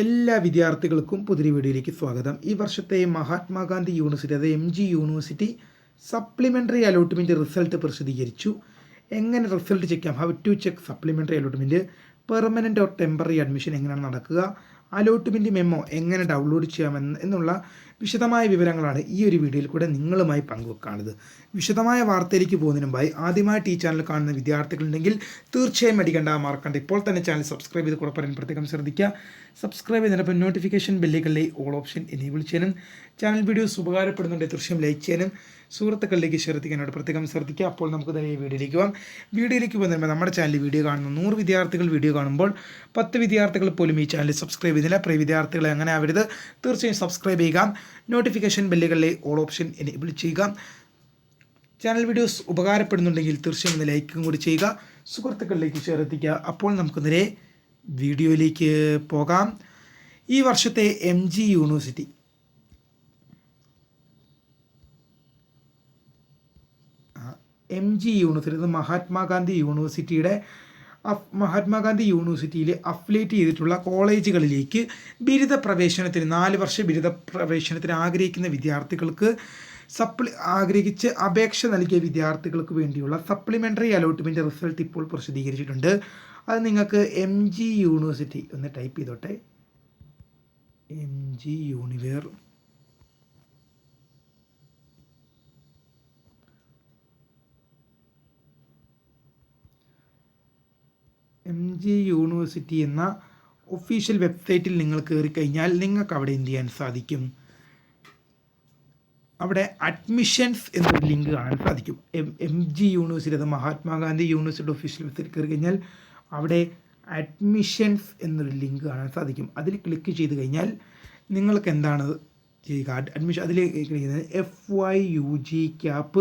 എല്ലാ വിദ്യാർത്ഥികൾക്കും പുതിയ വീഡിയോയിലേക്ക് സ്വാഗതം. ഈ വർഷത്തെ മഹാത്മാഗാന്ധി യൂണിവേഴ്സിറ്റി അതായത് MG university supplementary allotment result പ്രസിദ്ധീകരിച്ചു. എങ്ങനെ റിസൾട്ട് ചെക്ക് ചെയ്യാം, how to check supplementary allotment, permanent or temporary admission എങ്ങനെയാണ് നടക്കുക, അലോട്ട്മെൻറ്റ് മെമ്മോ എങ്ങനെ ഡൗൺലോഡ് എന്നുള്ള വിശദമായ വിവരങ്ങളാണ് ഈ ഒരു വീഡിയോയിൽ കൂടെ നിങ്ങളുമായി പങ്കുവെക്കാനുള്ളത്. വിശദമായ വാർത്തയിലേക്ക് പോകുന്നതിന് മുമ്പായി ആദ്യമായിട്ട് ഈ ചാനൽ കാണുന്ന വിദ്യാർത്ഥികളുണ്ടെങ്കിൽ തീർച്ചയായും അടിക്കേണ്ട മറക്കണ്ട ഇപ്പോൾ തന്നെ ചാനൽ സബ്സ്ക്രൈബ് ചെയ്ത് കൂടെ പറയാൻ പ്രത്യേകം ശ്രദ്ധിക്കുക. സബ്സ്ക്രൈബ് ചെയ്തതിനൊപ്പം നോട്ടിഫിക്കേഷൻ ബെല്ലുകളിലെ ഓൾ ഓപ്ഷൻ എനേബിൾ ചെയ്യാനും ചാനൽ വീഡിയോസ് ഉപകാരപ്പെടുന്നുണ്ടെങ്കിൽ തീർച്ചയായും ലൈക്ക് ചെയ്യാനും സുഹൃത്തുക്കളിലേക്ക് ഷെയർ ചെയ്യാനായിട്ട് പ്രത്യേകം ശ്രദ്ധിക്കുക. അപ്പോൾ നമുക്ക് തന്നെ ഈ വീഡിയോയിലേക്ക് പോകാം. വീഡിയോയിലേക്ക് പോകുന്നതിന് നമ്മുടെ ചാനൽ വീഡിയോ കാണുന്നു 100 വിദ്യാർത്ഥികൾ വീഡിയോ കാണുമ്പോൾ 10 വിദ്യാർത്ഥികൾ പോലും ഈ ചാനൽ സബ്സ്ക്രൈബ് ചെയ്തില്ല. പ്രിയ വിദ്യാർത്ഥികളെ അങ്ങനെ ആവരുത്, തീർച്ചയായും സബ്സ്ക്രൈബ് ചെയ്യുക. നോട്ടിഫിക്കേഷൻ ബെല്ലുകളിലെ ഓൾ ഓപ്ഷൻ എനേബിൾ ചെയ്യുക. ചാനൽ വീഡിയോസ് ഉപകാരപ്പെടുന്നുണ്ടെങ്കിൽ തീർച്ചയായും ഒന്ന് ലൈക്കും കൂടി ചെയ്യുക, സുഹൃത്തുക്കളിലേക്ക് ഷെയർ എത്തിക്കുക. അപ്പോൾ നമുക്കൊന്നേ വീഡിയോയിലേക്ക് പോകാം. ഈ വർഷത്തെ MG യൂണിവേഴ്സിറ്റി ഇത് മഹാത്മാഗാന്ധി യൂണിവേഴ്സിറ്റിയിൽ അഫിലിയേറ്റ് ചെയ്തിട്ടുള്ള കോളേജുകളിലേക്ക് ബിരുദ പ്രവേശനത്തിന് 4 വർഷ ബിരുദ പ്രവേശനത്തിന് ആഗ്രഹിക്കുന്ന വിദ്യാർത്ഥികൾക്ക് ആഗ്രഹിച്ച് അപേക്ഷ നൽകിയ വിദ്യാർത്ഥികൾക്ക് വേണ്ടിയുള്ള സപ്ലിമെൻ്ററി അലോട്ട്മെൻറ്റ് റിസൾട്ട് ഇപ്പോൾ പ്രസിദ്ധീകരിച്ചിട്ടുണ്ട്. അത് നിങ്ങൾക്ക് MG യൂണിവേഴ്സിറ്റി ഒന്ന് ടൈപ്പ് ചെയ്തോട്ടെ. MG യൂണിവേഴ്സിറ്റി എന്ന ഒഫീഷ്യൽ വെബ്സൈറ്റിൽ നിങ്ങൾ കയറി കഴിഞ്ഞാൽ നിങ്ങൾക്ക് അവിടെ എന്ത് ചെയ്യാൻ സാധിക്കും, അവിടെ അഡ്മിഷൻസ് എന്നൊരു ലിങ്ക് കാണാൻ സാധിക്കും. MG യൂണിവേഴ്സിറ്റി അത് മഹാത്മാഗാന്ധി യൂണിവേഴ്സിറ്റി ഒഫീഷ്യൽ വെബ്സൈറ്റിൽ കയറി കഴിഞ്ഞാൽ അവിടെ അഡ്മിഷൻസ് എന്നൊരു ലിങ്ക് കാണാൻ സാധിക്കും. അതിൽ ക്ലിക്ക് ചെയ്ത് കഴിഞ്ഞാൽ നിങ്ങൾക്ക് എന്താണ് ചെയ്യുക, അഡ്മിഷൻ അതിൽ ക്ലിക്ക് ചെയ്യുന്നത് FYUG CAP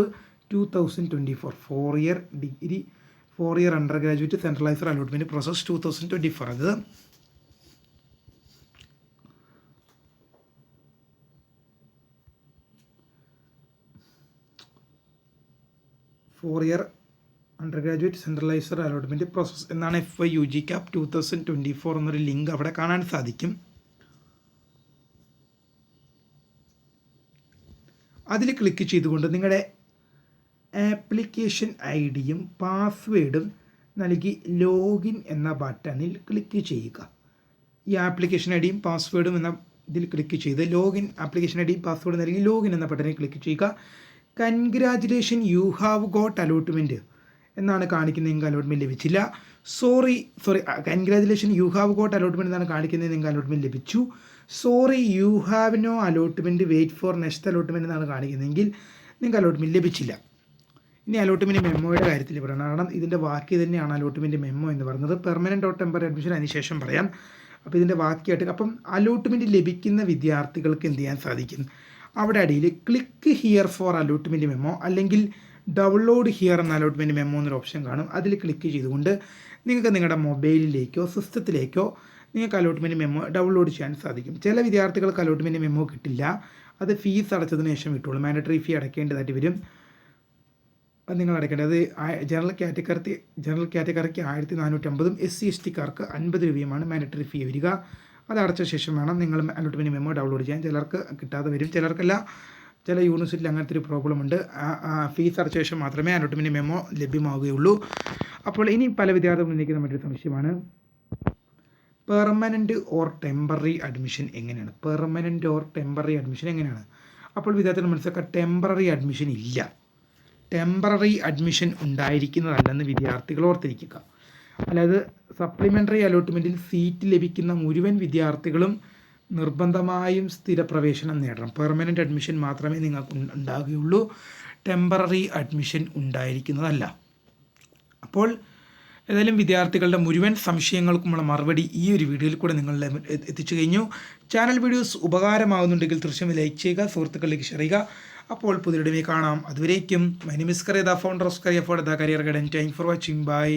2024 4 year under graduate centraliser allotment process 2024. അത് 4 year under graduate centraliser allotment process എന്നാണ് FYUG CAP 2024 എന്നൊരു ലിങ്ക് അവിടെ കാണാൻ സാധിക്കും. അതിൽ ക്ലിക്ക് ചെയ്തുകൊണ്ട് നിങ്ങളുടെ ആപ്ലിക്കേഷൻ ID-യും പാസ്വേഡും നൽകി ലോഗിൻ എന്ന ബട്ടണിൽ ക്ലിക്ക് ചെയ്യുക. ഈ ആപ്ലിക്കേഷൻ ID-യും പാസ്വേഡും എന്ന ഇതിൽ ക്ലിക്ക് ചെയ്ത് ആപ്ലിക്കേഷൻ ID-യും പാസ്വേഡും നൽകി ലോഗിൻ എന്ന ബട്ടണിൽ ക്ലിക്ക് ചെയ്യുക. Congratulation you have got allotment എന്നാണ് കാണിക്കുന്നത്, അലോട്ട്മെൻറ്റ് ലഭിച്ചില്ല. Sorry congratulation you have got allotment എന്നാണ് കാണിക്കുന്നത്, നിങ്ങൾക്ക് അലോട്ട്മെൻറ്റ് ലഭിച്ചു. Sorry you have no allotment wait for next allotment എന്നാണ് കാണിക്കുന്നതെങ്കിൽ നിങ്ങൾക്ക് അലോട്ട്മെൻറ്റ് ലഭിച്ചില്ല. ഇനി അലോട്ട്മെൻറ്റ് മെമ്മോയുടെ കാര്യത്തിൽ പറയണം, കാരണം ഇതിൻ്റെ ബാക്കി തന്നെയാണ് അലോട്ട്മെൻറ്റ് മെമ്മോ എന്ന് പറയുന്നത്. പെർമനൻ്റ് ഓർ ടെമ്പററി അഡ്മിഷൻ അതിനുശേഷം പറയാം. അപ്പോൾ ഇതിൻ്റെ ബാക്കിയായിട്ട് അപ്പം അലോട്ട്മെൻറ്റ് ലഭിക്കുന്ന വിദ്യാർത്ഥികൾക്ക് എന്ത് ചെയ്യാൻ സാധിക്കും, അവിടെ അടിയിൽ click here for allotment memo അല്ലെങ്കിൽ ഡൗൺലോഡ് ഹിയർ എന്ന അലോട്ട്മെൻറ്റ് മെമ്മോ എന്നൊരു ഓപ്ഷൻ കാണും. അതിൽ ക്ലിക്ക് ചെയ്തുകൊണ്ട് നിങ്ങൾക്ക് നിങ്ങളുടെ മൊബൈലിലേക്കോ സിസ്റ്റത്തിലേക്കോ നിങ്ങൾക്ക് അലോട്ട്മെൻറ്റ് മെമ്മോ ഡൗൺലോഡ് ചെയ്യാൻ സാധിക്കും. ചില വിദ്യാർത്ഥികൾക്ക് അലോട്ട്മെൻറ്റ് മെമ്മോ കിട്ടില്ല, അത് ഫീസ് അടച്ചതിന് ശേഷം കിട്ടുള്ളൂ. മാൻഡറ്ററി ഫീ അടയ്ക്കേണ്ടതായിട്ട് വരും. അത് നിങ്ങൾ അടയ്ക്കേണ്ടത് ജനറൽ കാറ്റഗറിക്ക് 1450, SC/ST-കാർക്ക് 50 രൂപയുമാണ് മാൻഡറ്ററി ഫീ വരിക. അത് അടച്ച ശേഷം വേണം നിങ്ങൾ അലോട്ട്മെൻറ്റ് മെമ്മോ ഡൗൺലോഡ് ചെയ്യാൻ. ചിലർക്ക് കിട്ടാതെ വരും, ചില യൂണിവേഴ്സിറ്റിയിൽ അങ്ങനത്തെ ഒരു പ്രോബ്ലം ഉണ്ട്. ഫീസ് അടച്ച ശേഷം മാത്രമേ അലോട്ട്മെൻറ്റ് മെമ്മോ ലഭ്യമാവുകയുള്ളൂ. അപ്പോൾ ഇനി പല വിദ്യാർത്ഥികളും ഉന്നയിക്കുന്ന മറ്റൊരു സംശയമാണ്, പെർമനൻ്റ് ഓർ ടെമ്പററി അഡ്മിഷൻ എങ്ങനെയാണ്. അപ്പോൾ വിദ്യാർത്ഥികൾ മനസ്സിലാക്കുക, ടെമ്പററി അഡ്മിഷൻ ഇല്ല. ടെമ്പററി അഡ്മിഷൻ ഉണ്ടായിരിക്കുന്നതല്ലെന്ന് വിദ്യാർത്ഥികൾ ഓർത്തിരിക്കുക. അതായത് സപ്ലിമെൻ്ററി അലോട്ട്മെൻറ്റിൽ സീറ്റ് ലഭിക്കുന്ന മുഴുവൻ വിദ്യാർത്ഥികളും നിർബന്ധമായും സ്ഥിരപ്രവേശനം നേടണം. പെർമനൻ്റ് അഡ്മിഷൻ മാത്രമേ നിങ്ങൾക്ക് ഉണ്ടാകുകയുള്ളൂ, ടെമ്പററി അഡ്മിഷൻ ഉണ്ടായിരിക്കുന്നതല്ല. അപ്പോൾ ഏതായാലും വിദ്യാർത്ഥികളുടെ മുഴുവൻ സംശയങ്ങൾക്കുമുള്ള മറുപടി ഈ ഒരു വീഡിയോയിൽ കൂടെ നിങ്ങളുടെ എത്തിച്ചു കഴിഞ്ഞു. ചാനൽ വീഡിയോസ് ഉപകാരമാകുന്നുണ്ടെങ്കിൽ തീർച്ചയായും ലൈക്ക് ചെയ്യുക, സുഹൃത്തുക്കളിലേക്ക് ഷെയർ ചെയ്യുക. അപ്പോൾ പുതിയ വീഡിയോയിൽ കാണാം. അതുവരേക്കും my name is Kariya, the founder of career for the career guidance. Thank for watching. By.